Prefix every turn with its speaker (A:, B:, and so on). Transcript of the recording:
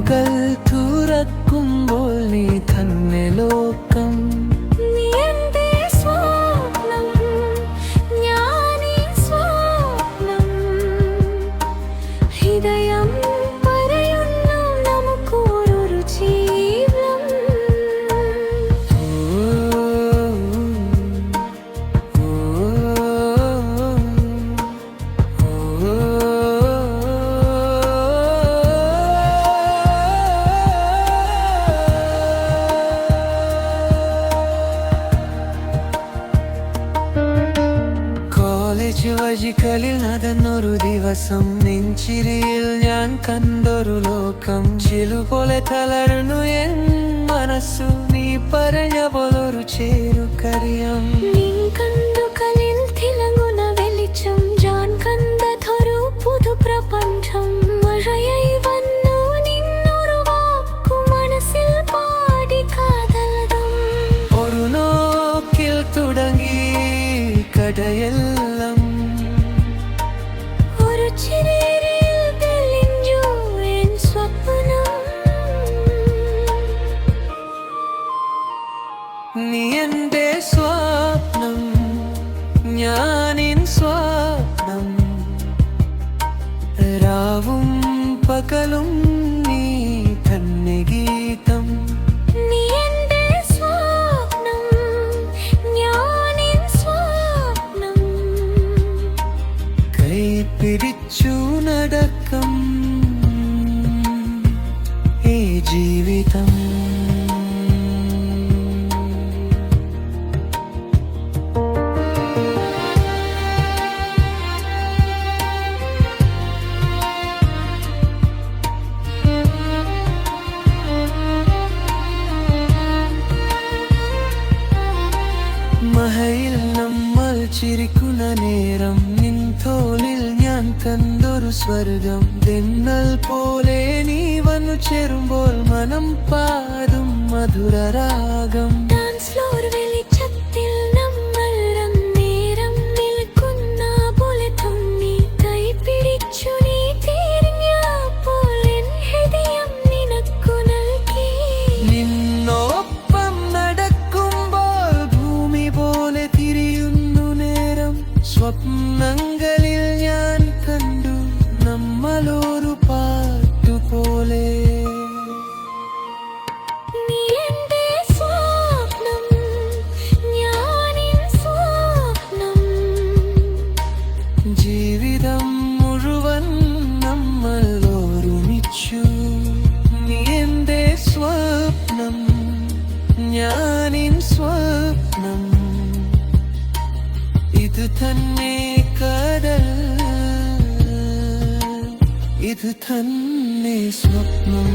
A: കണ്ണുകൾ തുറക്കുമ്പോൾ നീ തന്നെ ലോകം.
B: നീ എൻ്റെ സ്വപ്നം, ഞാനീ സ്വപ്നം. ഹൃദയം പറയുന്നു നമുക്കൊരു ജീവിതം.
A: കോളേജ് വഴികളിൽ നടന്നൊരു ദിവസം, നെഞ്ചിരിയിൽ ഞാൻ കണ്ടൊരു ലോകം. ചിലുപോലെ തളർന്നു എൻ മനസ്സു, നീ പറഞ്ഞ പോലൊരു ചേരുകറിയാം.
B: നിൻ കണ്ണുകളിൽ തിളങ്ങുന്ന വെളിച്ചം, ഞാൻ കണ്ടതൊരു പുതു പ്രപഞ്ചം. മഴയായി വന്നു നിന്നൊരു വാക്കു, മനസ്സിൽ പാടി കാതൽതം.
A: ഒരു നോക്കിൽ തുടങ്ങി കഥയെല്ലാം,
B: ഒരു ചിരിയിൽ തെളിഞ്ഞു എൻ സ്വപ്നം.
A: നീ എൻ്റെ സ്വപ്നം, ഞാനിൻ സ്വപ്നം. രാവും പകലും നീ തന്നെ ഗീതം.
B: നീ എൻ്റെ സ്വപ്നം, ഞാനീ സ്വപ്നം.
A: കൈ പിടിച്ചു നടക്കം ഈ ജീവിതം. മഹയിൽ നമ്മൾ ചിരിക്കുന്ന നേരം, നിൻ തോളിൽ ഞാൻ കണ്ടൊരു സ്വർഗം. തെന്നൽ പോലെ നീ വന്നു ചേരുമ്പോൾ മനം പാടും മധുരരാഗം.
B: ഡാൻസ് ഫ്ലോർ വെളിച്ചത്തിൽ നമ്മൾ അന്നേരം നിൽക്കുന്ന പോലെ തോന്നി. കൈ പിടിച്ചു നീ തിരിഞ്ഞപ്പോൾ എൻ ഹൃദയം നിനക്കു നൽകി.
A: നിന്നോടൊപ്പം നടക്കുമ്പോൾ ഭൂമി പോലെ തിരിയുന്നു നേരം. സ്വപ്നങ്ങളിൽ ഞാൻ കണ്ടു നമ്മളൊരു പാട്ടുപോലെ.
B: നീ എൻ്റെ സ്വപ്നം, ഞാനീ സ്വപ്നം.
A: ജീവിതം മുഴുവൻ നമ്മൾ ഒരുമിച്ചു. നീ എൻ്റെ സ്വപ്നം, ഞാനിൻ സ്വപ്നം. ഇത് തന്നെ കടൽ, ഇത് തന്നെ സ്വപ്നം.